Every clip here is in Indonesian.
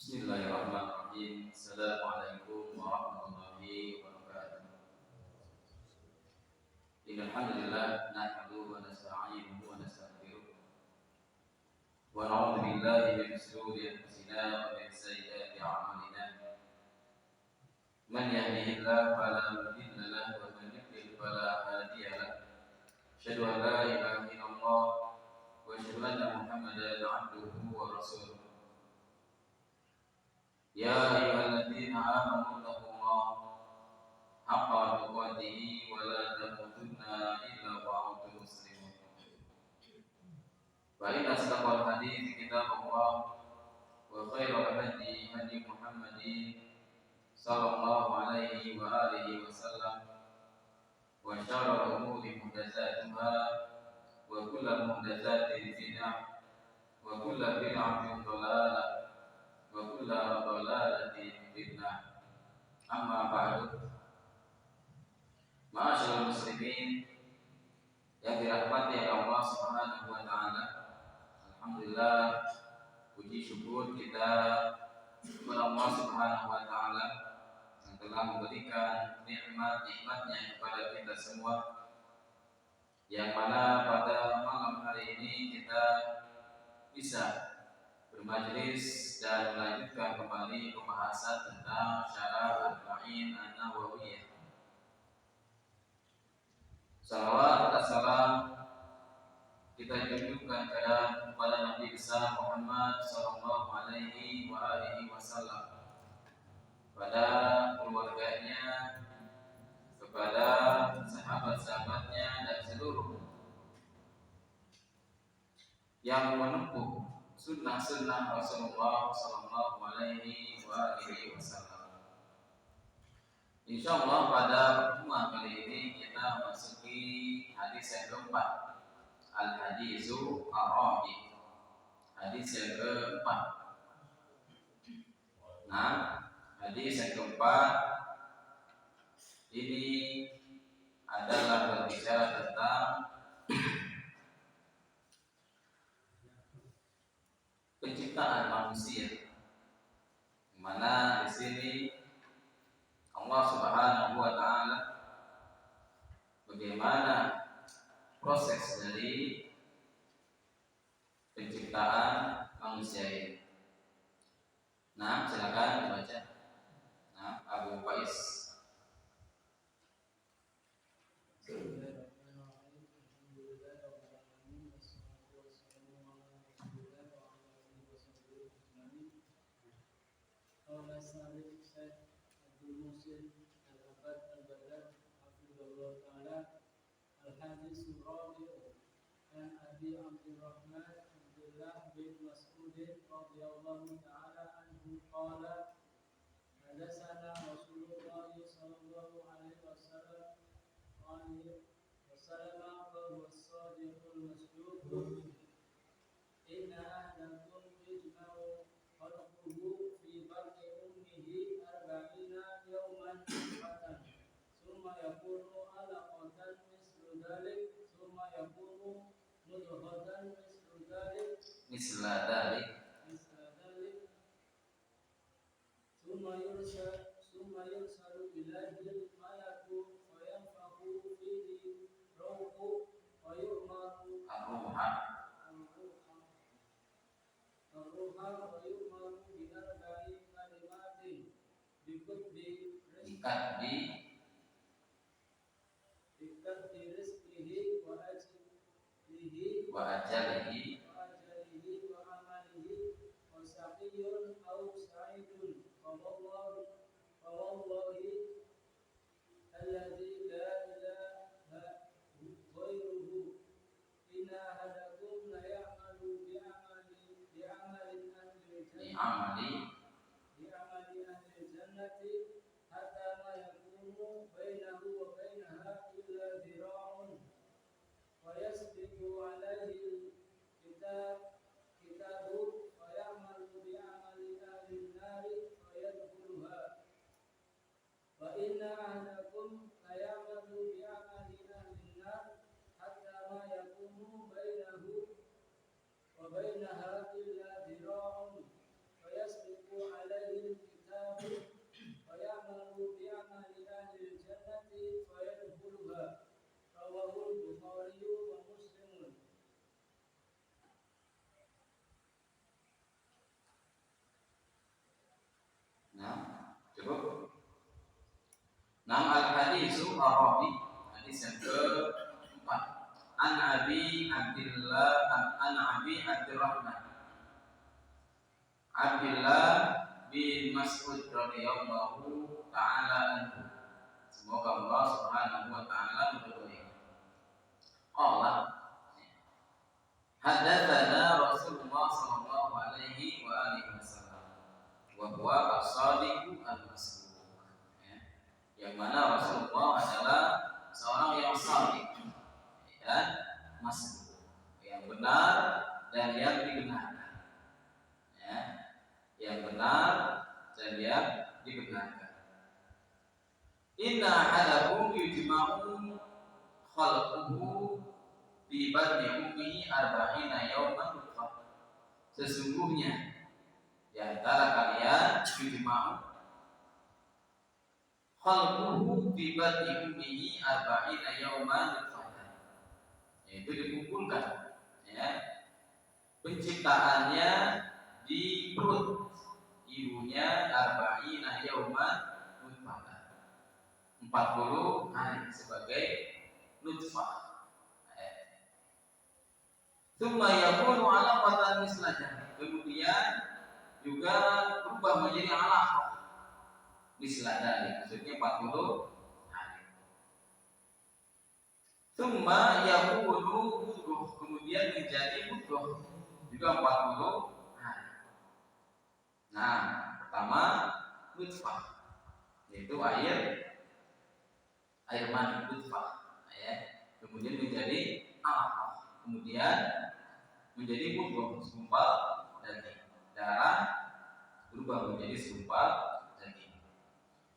Bismillahirrahmanirrahim. Assalamualaikum warahmatullahi wabarakatuh. Innal hamdalillah nahmaduhu wa nasta'inuhu wa nastaghfiruh wa na'udzu billahi min shururi anfusina wa min sayyiati a'malina. Man yahdihillahu fala mudilla lahu wa man yudlil fala hadiya lahu. Asyhadu an la ilaha illallah wa asyhadu anna Muhammadan 'abduhu wa rasuluh. Ya ayyuhalladzina amanu taqullaha haqqa tuqatih wa la tamutunna illa wa antum muslimun. Fa inna asdaqal hadits kitabullah wa khairal hadi hadi Muhammadin sallallahu alaihi wa alihi wasallam wa syarrul umuri muhdatsatuha wa kullu muhdatsatin bid'ah wa kullu bid'atin dhalalah wa kullu dhalalatin finnar. Amma ba'du. Ma'asyiral muslimin yang dirahmati Allah Subhanahu wa taala. Alhamdulillah, puji syukur kita kepada Allah Subhanahu wa taala yang telah memberikan nikmat-nikmatnya kepada kita semua, yang mana pada malam hari ini kita bisa bermajlis dan melanjutkan kembali pembahasan tentang Syarah Arba'in An-Nawawiyah. Salawat dan salam kita junjungkan kepada Nabi besar Muhammad sallallahu alaihi wa alihi wasallam, pada keluarganya, kepada sahabat-sahabatnya dan seluruh yang menempuh sunnah-sunnah Rasulullah sallallahu alaihi wa alihi wasallam. Insyaallah pada pertemuan kali ini kita masuki hadis yang keempat, al-hadisu ar-rabi', hadis yang keempat. Nah, hadis yang keempat ini adalah berbicara tentang penciptaan manusia, di mana di sini Allah Subhanahu wa taala bagaimana proses dari penciptaan manusia ini. Nah, silakan dibaca. Nah, Abu Faiz. الحديث الرابع عن أبي عبد الرحمن عبد الله بن مسعود رضي الله تعالى عنه قال حدثنا رسول الله صلى الله عليه وسلم وهو الصادق المصدوق إن أحدكم يجمع خلقه في بطن أمه 40 يوما نطفة ثم يكون علقة ذلك ثم يكون مضغة مثل ذلك ثم يرسل إليه الملك وينفخ فيه روح ويؤمر بأربع كلمات بكتب رزقه وأجله وعمله وشقي أو سعيد فوالله الذي لا إله غيره إن أحدكم ليعمل بعمل أهل الجنة حتى ما يكون بينه وبينها إلا ذراع ويسبق عليه الكتاب ويعمل بعمل أهل النار فيدخلها وإن أحدكم ليعمل بعمل أهل النار حتى ما يكون بينه وبينها إلا ذراع فيسبق Arabi, hadis yang keempat. An Abi Abdurrahman Abdullah bin Mas'ud radhiyallahu taala anhu. Semoga Allah Subhanahu wa taala meridhoi. Allah hadatsana Rasulullah sallallahu alaihi wa alihi wasallam wa huwa as-sadiqu al-masduq. Yang mana Rasulullah adalah seorang yang shadiq dan masduq, yang benar dan yang dibenarkan. Yang benar dan yang dibenarkan. Inna ahadakum yujma'u khalquhu fi batni ummihi arba'ina yawman nutfah. Sesungguhnya di antara kalian yujma'u khalquhu fi batni ummihi arba'ina yawman nutfah. Yaitu dikumpulkan penciptaannya di perut ibunya arba'ina yawman nutfah, 40 hari sebagai nutfah. Tsumma yakunu 'alaqatan mislajah. Kemudian juga berubah menjadi 'alaqah mislajah, maksudnya 40 hari. Tsumma yakunu mudghah, kemudian menjadi mudghah juga 40 hari. Nah, pertama nutfah, yaitu air mani nutfah, kemudian menjadi alaqah, kemudian menjadi mudghah, segumpal daging, darah berubah menjadi segumpal daging.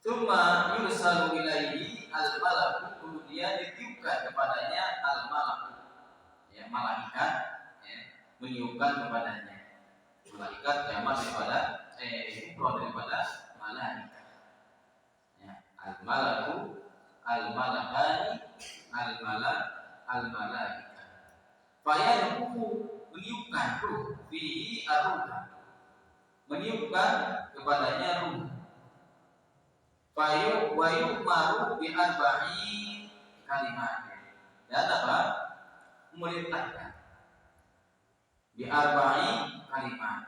Tsumma yursalu ilaihi al-malaku, kemudian ditiupkan kepadanya al-malaku, malaikat, meniupkan kepadanya. Malaikat jamak daripada malaikat. Al-malaku, al-malakani, al-malaika. Fayanfuku, meniupkan ruh, fihi ar-ruh, meniupkan kepadanya ruh. Wa yu'maru bi arba'i kalimat. Dan apa? Memerintahkan bi arba'i kalimat,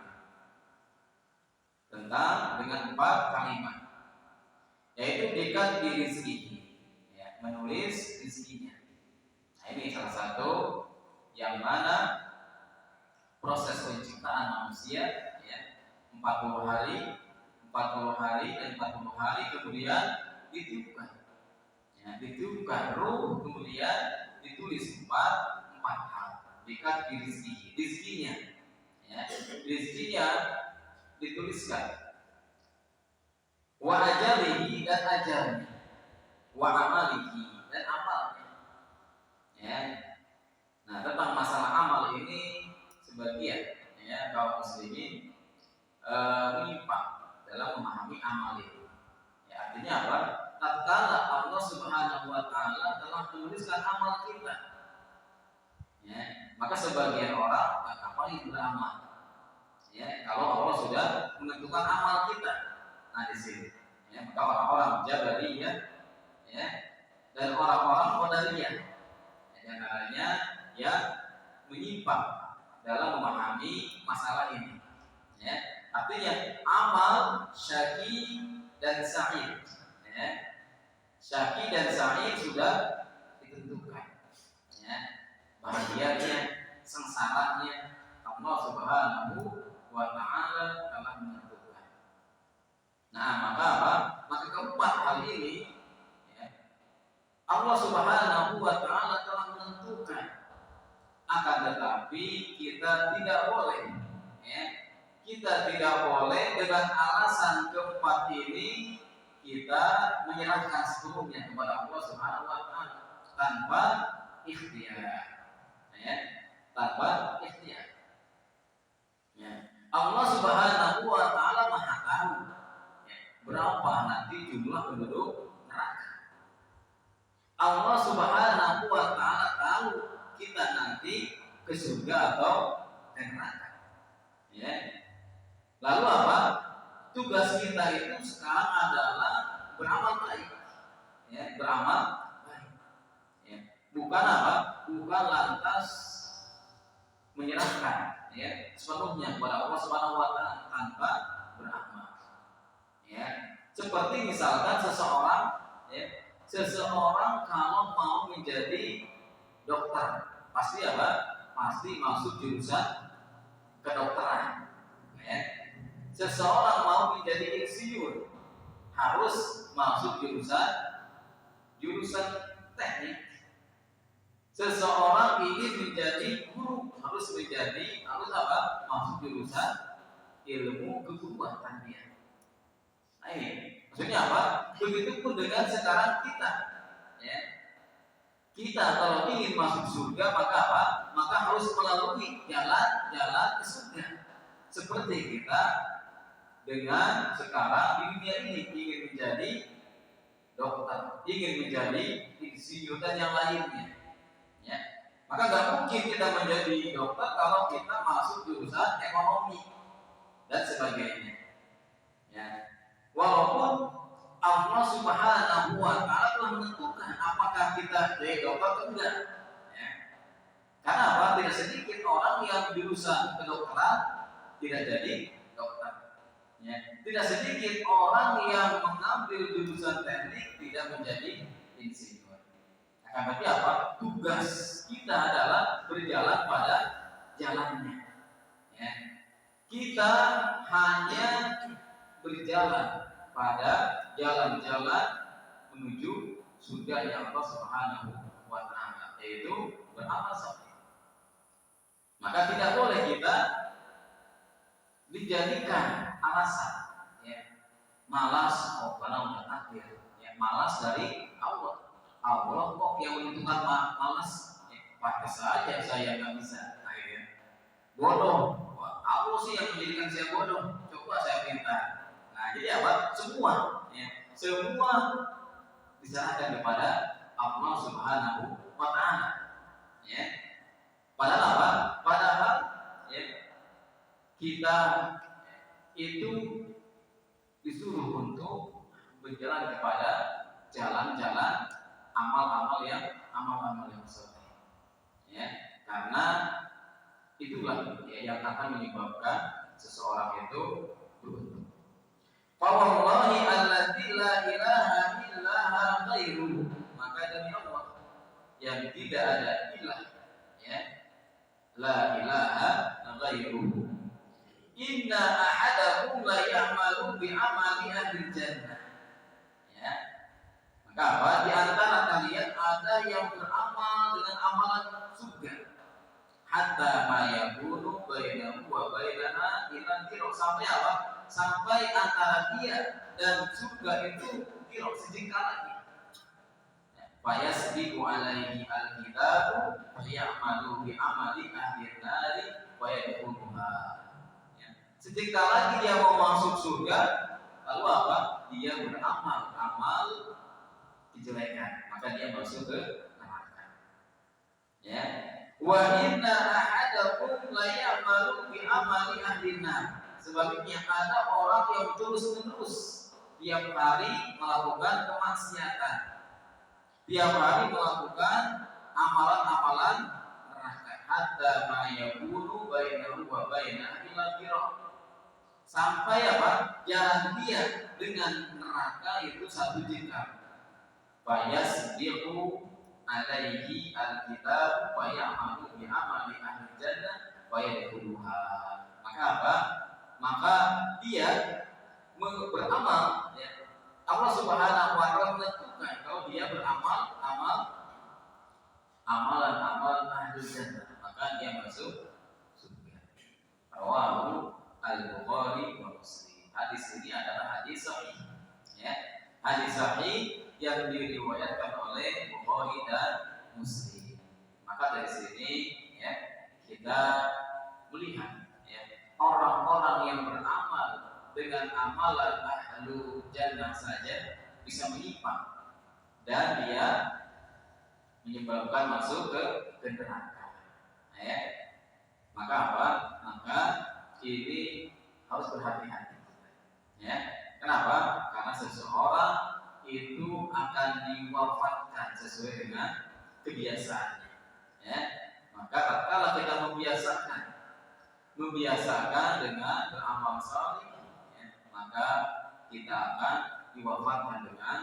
tentang dengan 4 kalimat, yaitu dekat di rizki, menulis rizkinya. Nah, ini salah satu yang mana proses penciptaan manusia, 40 hari dan 40 hari kemudian ditiupkan, ditiupkan ruh, kemudian ditulis 4 hal dekat di rizkinya, rizkinya dituliskan, wa ajalihi, dan ajalnya, wa amalihi, dan amalnya. Nah, tentang masalah amal ini sebagian kaum muslimin menyimpang dalam memahami amal itu. Artinya apa? Tatkala Allah Subhanahu wa taala telah menuliskan amal kita, maka sebagian orang apa yang beramal. Kalau Allah sudah menentukan amal kita, nah di sini, maka orang-orang Jabariyah, dan orang-orang Qadariyah, yang adanya yang menyimpang dalam memahami masalah ini. Artinya amal syaqi dan sa'id, syaqi dan sa'id sudah ditentukan, bahagianya, sengsaranya Allah Subhanahu wa ta'ala telah menentukan. Nah, maka apa? Maka keempat hal ini Allah Subhanahu wa ta'ala telah menentukan. Akan tetapi kita tidak boleh, kita tidak boleh dengan alasan keempat ini kita menyerahkan seluruhnya kepada Allah Subhanahu wa ta'ala tanpa ikhtiar, tanpa ikhtiar. Allah Subhanahu wa ta'ala Maha tahu berapa nanti jumlah penduduk neraka. Allah Subhanahu wa ta'ala tahu kita nanti ke surga atau ke neraka. Lalu apa? Tugas kita itu sekarang adalah beramal baik, beramal Bukan apa? Bukan lantas menyerahkan ya sepenuhnya kepada Allah Subhanahu wa taala tanpa beramal. Ya. Seperti misalkan seseorang kalau mau menjadi dokter, pasti apa? Pasti masuk jurusan kedokteran. Ya. Seseorang mau menjadi insinyur, harus masuk jurusan teknik. Seseorang ingin menjadi guru, harus apa? Masuk jurusan ilmu keguruan dia. Nah ini maksudnya apa? Begitupun dengan sekarang kita, ya. Kita kalau ingin masuk surga maka apa? Maka harus melalui jalan ke surga. Seperti kita dengan sekarang di dunia ini ingin menjadi dokter, ingin menjadi insinyur dan yang lainnya. Ya. Maka nggak mungkin kita menjadi dokter kalau kita masuk jurusan ekonomi dan sebagainya. Ya. Walaupun Allah Subhanahu wa taala telah menentukan apakah kita jadi dokter atau enggak. Ya. Karena apa? Tidak sedikit orang yang jurusan kedokteran tidak jadi dokter. Ya. Tidak sedikit orang yang mengambil jurusan teknik tidak menjadi insinyur. Akan tetapi apa? Tugas kita adalah berjalan pada jalannya. Ya. Kita hanya berjalan pada jalan-jalan menuju surga yang Allah Subhanahu wa taala, yaitu beramal saleh. Maka tidak boleh kita dijadikan alasan, ya, malas, karena udah takdir, ya, malas dari Allah. Allah kok yang menentukan malas, ya, pakai saja saya nggak bisa, akhirnya bodoh. Wah, Allah sih yang menjadikan saya bodoh, coba saya pintar. Nah, jadi apa? Semua diserahkan kepada Allah Subhanahu wa taala. Ya. Padahal apa? Padahal ya, kita itu disuruh untuk berjalan kepada jalan-jalan amal-amal yang saleh. Ya, karena itulah ya, yang akan menyebabkan seseorang itu beruntung. Fa wallahi alladzi la ilaha illa ghairuhu, maka demi Allah yang tidak ada ilah, ya, la ilaha ghairuhu, inna ahadakum la ya'malu bi amali ahli jannah. Ya. Maka apa? Di antara kalian ada yang beramal dengan amalan surga. Hatta ma yakunu bainahu wa bainaha illa dirham, sampai apa? Sampai antara dia dan surga itu dirham sejengkal lagi. Fayasbiqu alaihi alkitabu fayamalu bi amali ahli nari wa yadkhuluha. Sejengkal lagi dia mau masuk surga, lalu apa? Dia beramal kejelekan, maka dia masuk ke neraka. Ya. Wa inna ahadakum la ya'malu bi amali ahli nar. Sebaliknya ada orang yang terus-menerus tiap hari melakukan kemaksiatan, tiap hari melakukan amalan-amalan neraka. Hatta ma yakunu bainahu wa bainaha illa dirham, sampai apa? Jalan dia dengan neraka itu satu jengkal. Fayasbiqu alaihi alkitab wa ya'malu bi amali ahli jannah wa yadkhuluha. Maka apa? Maka dia beramal, ya. Allah Subhanahu wa taala menentukan kalau dia beramal amalan ahli jannah, maka dia masuk surga. Rawahu Al-Bukhari wa Muslim. Hadis ini adalah hadis sahih, ya. Hadis sahih yang diriwayatkan oleh Bukhari dan Muslim. Maka dari sini, ya, kita melihat, ya, orang-orang yang beramal dengan amalan ahlu jannah saja bisa menyimpang dan dia menyebabkan masuk ke neraka. Ya. Maka apa? Maka ini harus berhati-hati. Ya. Kenapa? Karena seseorang itu akan diwafatkan sesuai dengan kebiasaannya. Ya. Maka kalau kita membiasakan dengan beramal saleh, ya, maka kita akan diwafatkan dengan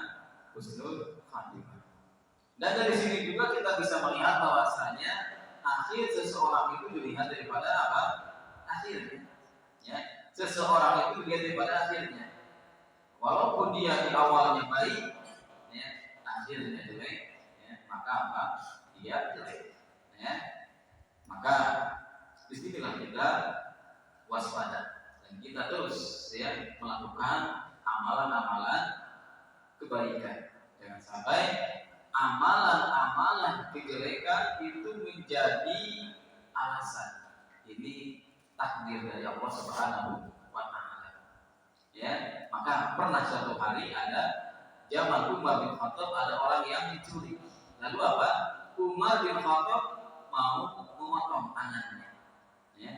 husnul khatimah. Dan dari sini juga kita bisa melihat bahwasanya akhir seseorang itu dilihat daripada apa? Akhirnya. Ya. Seseorang itu dilihat daripada akhirnya. Walaupun dia di awalnya baik, ya, akhirnya jelek, ya, maka apa? Dia jelek. Ya. Maka disinilah kita waspada dan kita terus ya melakukan amalan-amalan kebaikan. Jangan sampai amalan-amalan kejelekan itu menjadi alasan. Ini takdir dari Allah Subhanahu wa taala. Ya, maka pernah suatu hari ada zaman Umar bin Khattab, ada orang yang mencuri. Lalu apa? Umar bin Khattab mau memotong tangannya. Ya.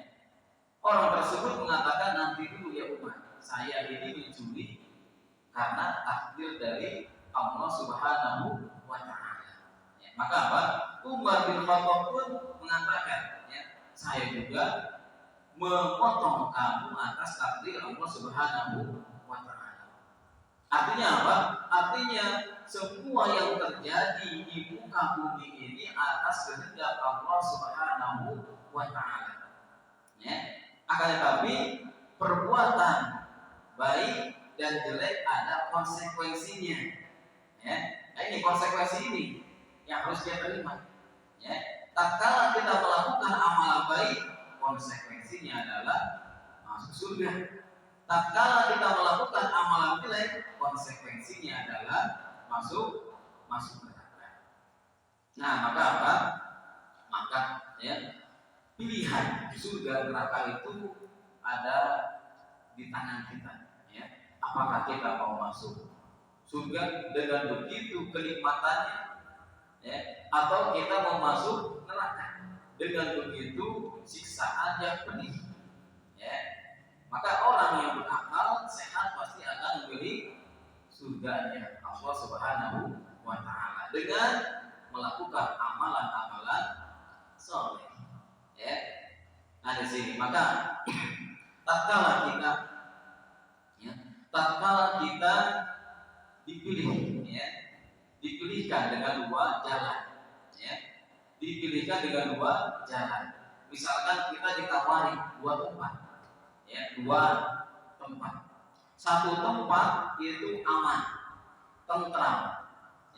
Orang tersebut mengatakan, nanti dulu ya Umar, saya ini mencuri karena takdir dari Allah Subhanahu wa taala. Ya. Maka apa? Umar bin Khattab pun mengatakan, ya, saya juga memotong kamu atas takdir Allah Subhanahu wa taala. Artinya apa? Artinya semua yang terjadi di muka bumi ini atas kehendak Allah Subhanahu wa taala. Ya. Akan tetapi perbuatan baik dan jelek ada konsekuensinya. Ya. Nah, ini konsekuensi ini yang harus dia terima. Ya. Tatkala kita melakukan amalan baik, konsekuensinya adalah masuk surga. Tatkala kita melakukan amalan jelek, konsekuensinya adalah masuk neraka. Nah, maka apa? Maka ya, pilihan surga neraka itu ada di tangan kita. Ya. Apakah kita mau masuk surga dengan begitu kenikmatannya, ya, atau kita mau masuk neraka dengan begitu siksaan yang pedih? Ya. Maka orang yang berakal sehat pasti akan memilih surganya Allah Subhanahu wa taala dengan melakukan amalan-amalan saleh. Ya. Nah, di sini maka tatkala kita dipilih, ya, dipilihkan dengan dua jalan, ya, dipilihkan dengan dua jalan. Misalkan kita ditawari dua tempat, ya, dua tempat. Satu tempat itu aman, tentram,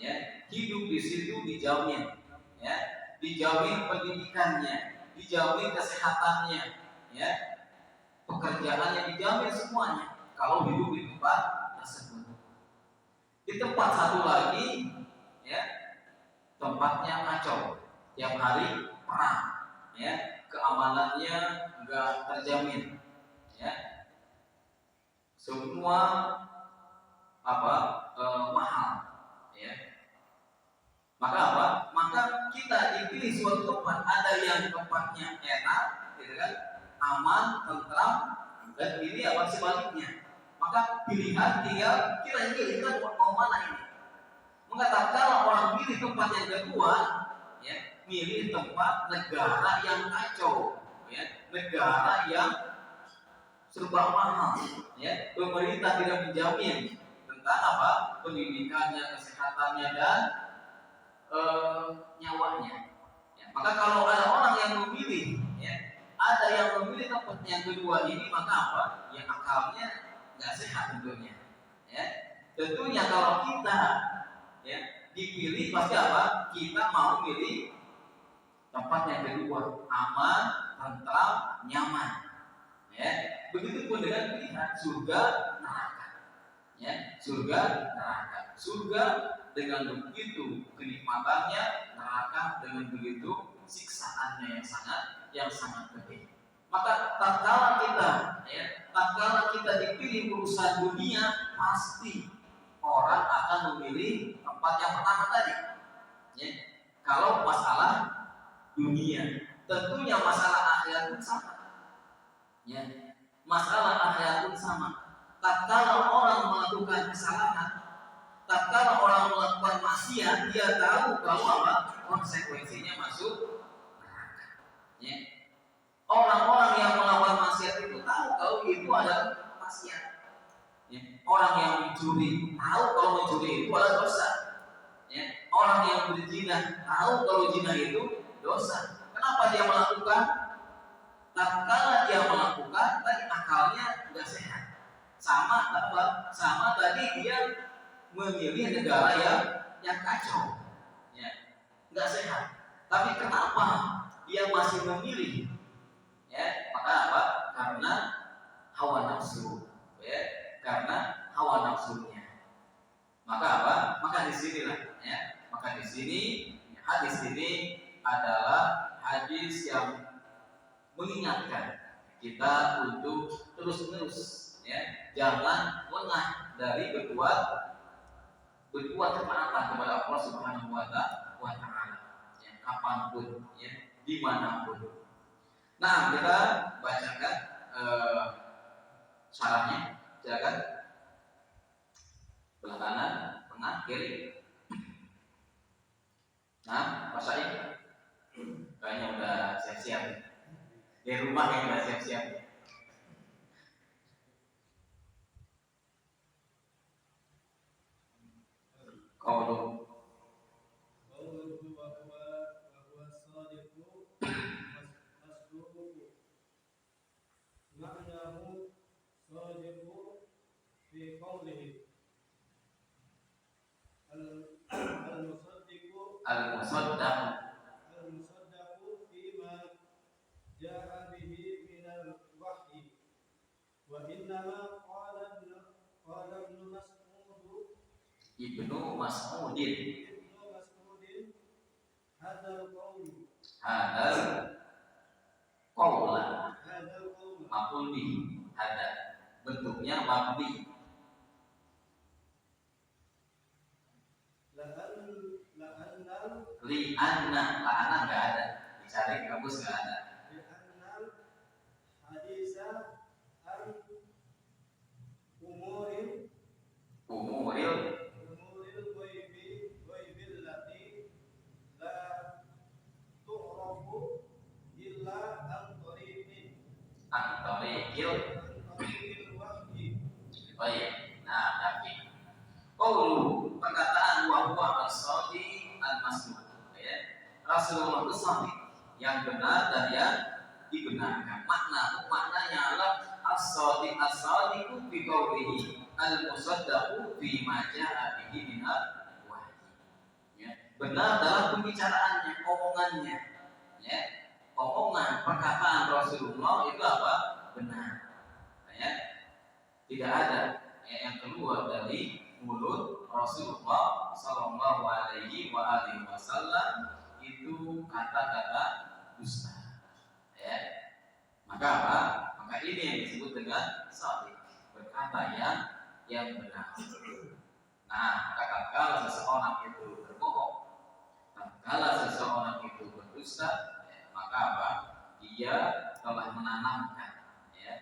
ya, hidup di situ dijamin, ya, dijamin pendidikannya, dijamin kesehatannya, ya, pekerjaannya dijamin semuanya kalau hidup di tempat tersebut. Di tempat satu lagi, ya, tempatnya kacau, tiap hari perang, ya, keamanannya enggak terjamin, ya, semua mahal, ya. Maka apa? Maka kita dipilih suatu tempat, ada yang tempatnya enak, gitu kan, aman, tentram, dan ini apa sebaliknya. Maka pilihan tinggal kita mau mana ini. Maka kalau orang pilih tempat yang kedua, ya, milih tempat negara yang kacau, ya, negara yang serba mahal, ya, pemerintah tidak menjamin tentang apa pendidikannya, kesehatannya dan nyawanya. Ya, maka kalau ada orang yang memilih, ya, ada yang memilih tempat yang kedua ini, maka apa? Ya, akalnya nggak sehat tentunya. Ya, tentunya kalau kita, ya, dipilih pasti apa? Kita mau pilih tempat yang kedua, aman, tentram, nyaman. Ya, begitupun dengan pilihan surga neraka. Ya, surga neraka. Surga dengan begitu kenikmatannya, neraka dengan begitu siksaannya yang sangat pedih. Maka tatkala kita dipilih urusan dunia, pasti orang akan memilih tempat yang pertama tadi. Ya, kalau masalah dunia, tentunya masalah akhirat pun sama. Ya, masalah akhirat pun sama. Tatkala orang melakukan kesalahan, tatkala orang melakukan maksiat, dia tahu bahwa konsekuensinya masuk neraka. Ya. Orang-orang yang melakukan maksiat itu tahu kalau itu adalah maksiat. Ya. Orang yang mencuri tahu kalau mencuri itu adalah dosa. Ya. Orang yang berzina tahu kalau zina itu dosa. Kenapa dia melakukan? Tatkala dia melakukan, tadi akalnya nggak sehat. Sama apa? Sama tadi dia memilih negara yang kacau, ya, nggak sehat. Tapi kenapa dia masih memilih? Ya, maka apa? Karena hawa nafsu, ya, karena hawa nafsunya. Maka apa? Maka di sinilah, ya, maka di sini hadis ini adalah hadis yang mengingatkan kita untuk terus-menerus, ya, jangan lengah dari berbuat ketaatan kepada Allah Subhanahu wa Ta'ala, ya, kapanpun, ya, dimanapun. Nah, kita bacakan syarahnya, silakan. Belah kanan, tengah, kiri. Nah, Pak Syahid kayaknya udah siap-siap. Di rumah yang udah siap-siap. Qauluhu وهو الصادق مصدوق معناه صادق في قوله al-musaddaq فيما جاء به من الوحي وإنما قال ابن مسعود Ibnu Mas'udin hadal qaula maqul bihi, hada bentuknya mabni. Li'anna la'ana enggak ada, dicari kamus enggak ada. li'annal hadisa an umuril ghaibil lati la tu'rafu illa an tariqil wahyi. Baik. Nah, tapi qaulu perkataan wa huwa as-sadiq al-masduq, ya. Rasulullah itu sadiq, yang benar dan yang dibenarkan. Maknanya adalah as-sadiq fi qaulihi al-musaddaqu fi ma ja'a bihi min al-wahyi. Ya, benar dalam pembicaraannya, omongannya. Ya. Omongan, perkataan Rasulullah itu apa? Benar. Ya. Tidak ada yang keluar dari mulut Rasulullah Sallallahu Alaihi Wasallam itu kata-kata dusta. Ya. Maka apa? Maka ini yang disebut dengan shadiq, berkata yang benar. Nah, tatkala seseorang itu berbohong, tatkala seseorang itu berdusta, ya, maka apa? Dia telah menanamkan, ya,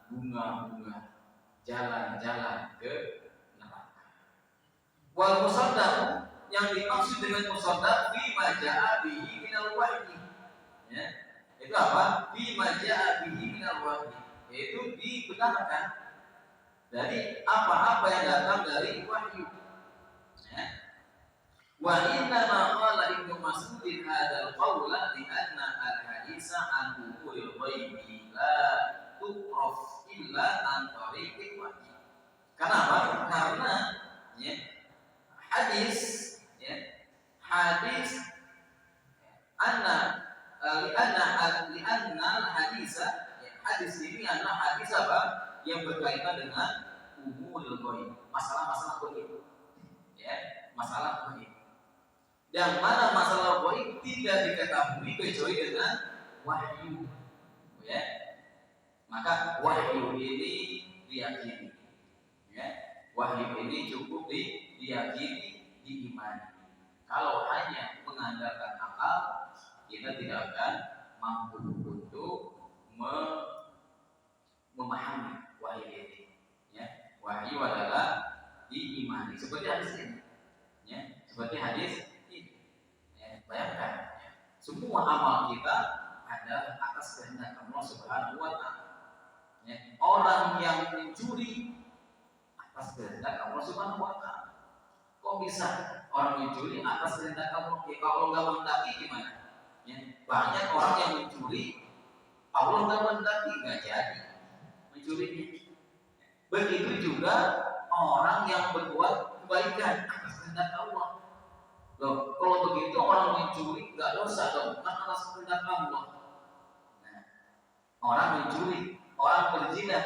bunga-bunga jalan-jalan ke neraka. Wal musaddaq, yang dimaksud dengan musaddaq fi ma ja'a bihi minal wahyi, ya. Itu apa? Fi ma ja'a bihi minal wahyi, yaitu dibenarkan dari apa-apa yang datang dari wahyu. Ya. Wa inna ma qala Ibnu Mas'ud hadzal qaula li anna al-haditsa an umuril ghaibi la tu'raf illa an tariqil wahyi. Kenapa? Karena, ya, hadis hadis ini adalah hadis apa? Yang berkaitan dengan umuril ghaib, masalah-masalah ghaib. Ya, masalah ghaib. Yang mana masalah ghaib tidak diketahui kecuali dengan wahyu. Ya. Maka wahyu ini diyakini. Ya. Wahyu ini cukup diyakini, diimani. Kalau hanya mengandalkan akal, kita tidak akan mampu untuk memahami wahyu ini. Ya. Wahyu adalah diimani. Seperti hadis ini. Ya. Seperti hadis semua amal kita adalah atas kehendak Allah Subhanahu wa taala. Ya, orang yang mencuri atas kehendak Allah Subhanahu wa taala. Kok bisa orang mencuri atas kehendak Allah? Ya, kalau nggak mendaki gimana? Ya, banyak orang yang mencuri, Allah nggak mendaki, nggak jadi mencurinya. Begitu juga orang yang berbuat kebaikan atas kehendak Allah. Loh, kalau begitu orang mencuri nggak dosa dong, kan atas kehendak Allah. Nah, orang mencuri, orang berzina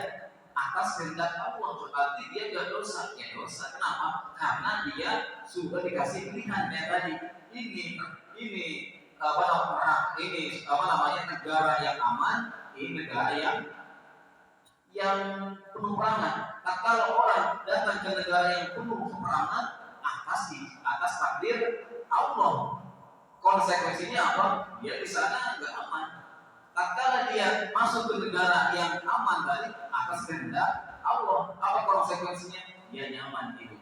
atas kehendak Allah, berarti dia nggak dosa. Ya dosa, kenapa? Karena dia sudah dikasih pilihan kayak tadi. Ini negara yang aman, ini negara yang penuh peperangan. Nah, kalau orang datang ke negara yang penuh peperangan atas takdir Allah, konsekuensinya apa? Dia di sana nggak aman. Tatkala dia masuk ke negara yang aman dari atas kehendak Allah, apa konsekuensinya? Dia nyaman hidup.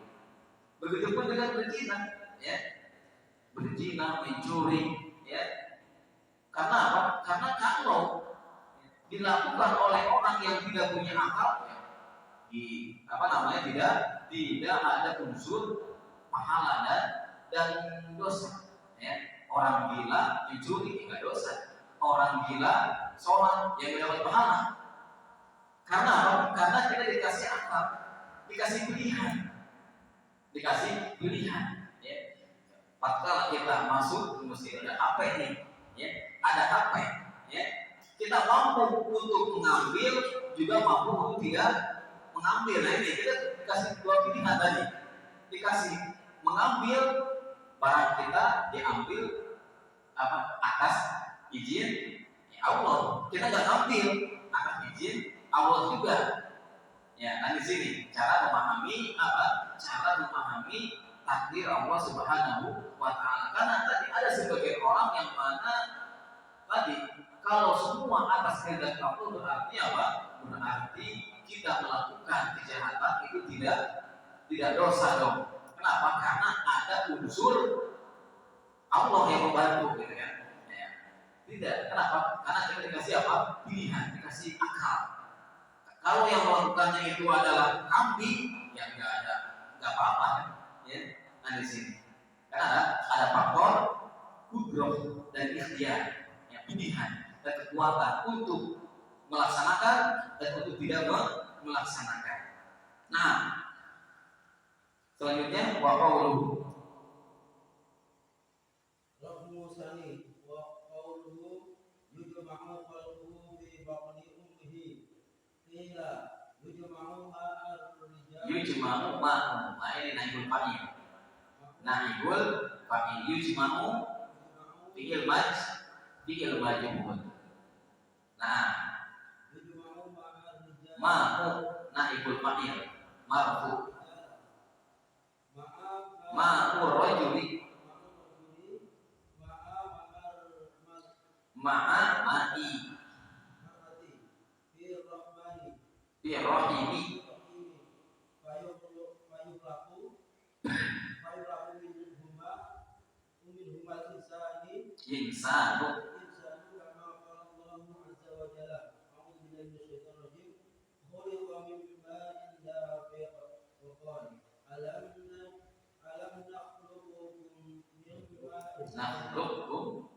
Begitupun dengan berzina, ya, berzina, mencuri, ya. Karena apa? Karena kalau dilakukan oleh orang yang tidak punya akal, ya, tidak ada unsur pahala dan dosa. Ya. Orang gila mencuri tidak dosa. Orang gila sholat yang mendapat pahala. Karena apa? Karena kita dikasih akal, dikasih pilihan. Ya. Tatkala kita masuk ke masjid ada apa ini? Ya. Ada apa? Ya. Kita mampu untuk mengambil, juga mampu untuk tidak mengambil. Nah ini kita dikasih dua pilihan tadi. Dikasih mengambil barang kita diambil atas izin Allah. Kita nggak ambil atas izin Allah juga. Ya, nah di sini cara memahami takdir Allah Subhanahu wa taala. Karena tadi ada sebagian orang yang mana tadi kalau semua atas kehendak Allah berarti apa? Berarti kita melakukan kejahatan itu tidak dosa dong. Kenapa? Karena ada unsur Allah yang membantu, gitu kan? Ya. Tidak. Kenapa? Karena kita dikasih apa? Pilihan, dikasih akal. Kalau yang melakukannya itu adalah kambing, ya nggak apa-apa, ya. Nah di sini, karena ada faktor kudroh dan ikhtiar, ya, pilihan dan kekuatan untuk melaksanakan dan untuk tidak melaksanakan. Nah, selanjutnya waqauluhu Musani wa qawluhu yujma'u qalbuhu fi batni ummihi qila yujma'u ini naibul fa'il yujma'u fi'il majhul. Nah, ma'u naibul fa'il marfu ma'u rajuli ma'a ma'i bi rahimi insanu nakhluqukum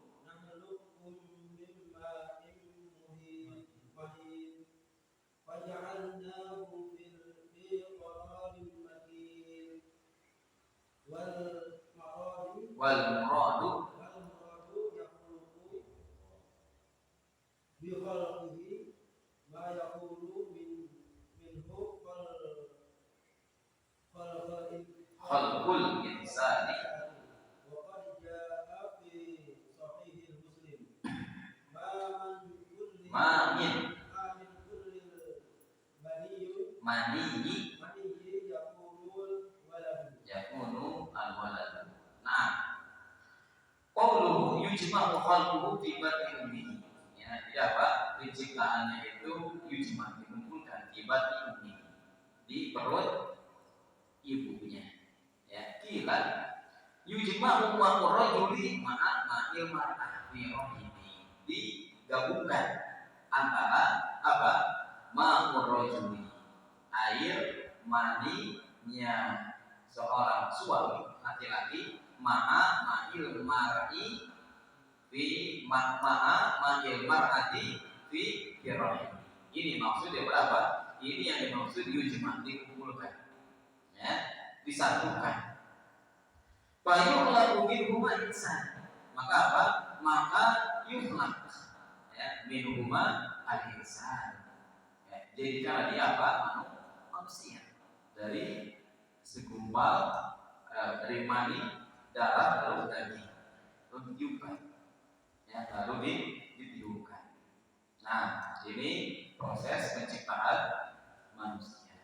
wal muradu khalqul insani ma min maniyi yakunu al-walad. Nah, qawluhu yujma'u khalquhu fi batni ummihi. Ya, tidak apa? Penciptaannya itu yujma' dikumpulkan fi batni ummihi, di perut ibunya. Ya, kila yujma'u ma'ur rajuli ma'a ma'il mar'ah fi rahimi, digabungkan antara apa? Ma'ur rajuli, air maninya seorang suami laki-laki, ma'il mar'i fi ma'il mar'ati fi rahimi. Ini maksudnya berapa? Ini yang dimaksud yujma, dikumpulkan, ya, disatukan. Fayuhlaqu minhuma insan, maka apa? Maka yuhlaq, ya, minhuma al-insan, ya, jadikan dia apa? Manusia dari segumpal dari mani, darah, lalu daging, lalu ditiupkan, ya, lalu ditiupkan. Nah, ini proses penciptaan manusia.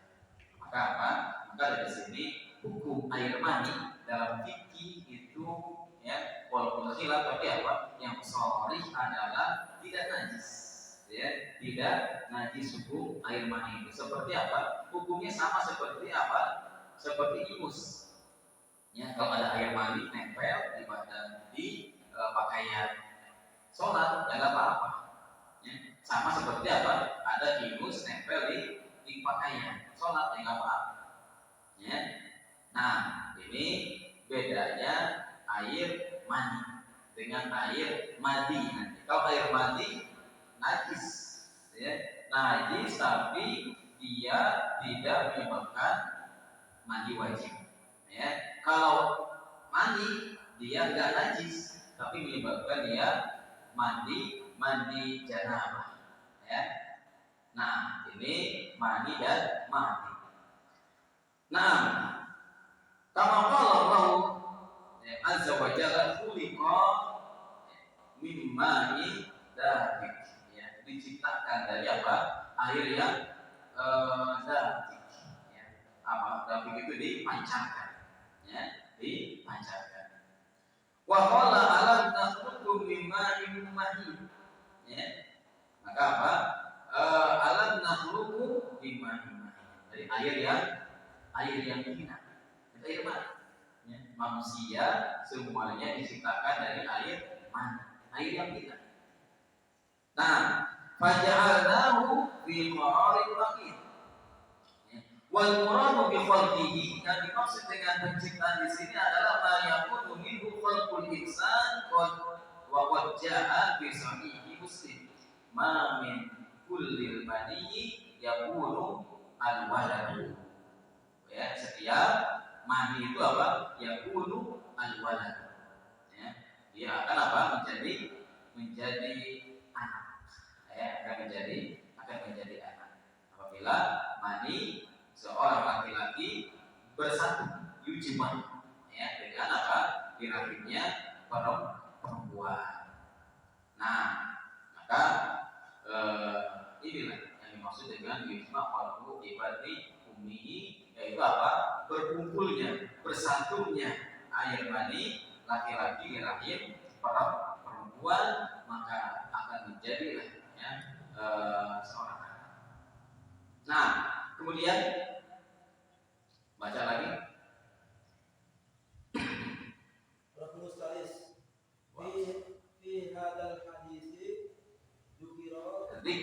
Maka apa? Maka dari sini hukum air mani dalam fikih itu, ya, walaupun khilaf, tapi apa? Yang sharih adalah tidak najis, ya, tidak najis hukum air mani itu. Seperti apa? Hukumnya sama seperti apa? Seperti ingus. Ya, kalau ada air mani nempel di badan, di pakaian sholat, ya nggak apa-apa. Ya, sama seperti apa? Ada ingus nempel di pakaian sholat, ya nggak apa-apa. Ya. Nah, ini bedanya air mani dengan air madi. Nanti kalau air madi najis, ya, najis tapi dia tidak menyebabkan mandi wajib. Ya, kalau mandi dia enggak najis tapi menyebabkan dia mandi janabah. Ya. Nah, ini mandi dan mandi. Nah, kama qala Allah azza wa jalla khuliqa min ma'i dafiq, ya, diciptakan dari apa? Air yang dafiq, ya. Apa dafiq itu dipancarkan, ya, dipancarkan. Wa qala alam nakhluqu min ma'in mahin, ya. Maka apa? Alam nakhluqu min ma'in mahin, dari air yang hina. Itu air mani. Ya, manusia semuanya diciptakan dari air mani, air yang hina. Nah, faja'alnahu fi qararin makin. Wal muradu bi khalqihi, yang dimaksud dengan penciptaan di sini adalah ma yakunu minhu khalqul insan wa qad ja'a fi sahihi Muslim ma min kullil maniyyi yakunu al-waladu. Ya, setiap mani itu apa? Yakunu al-waladu. Ya, dia akan apa? Menjadi anak. Ya, akan menjadi anak. Apabila mani seorang laki-laki bersatu yujma, ya, dengan apa? Rahimnya perempuan. Nah, maka inilah yang dimaksud dengan yujma walaupun ibadi ummihi, yaitu apa? Berkumpulnya, bersatunya air mani laki-laki di rahim perempuan, maka akan menjadilah, ya, seorang anak. Nah, kemudian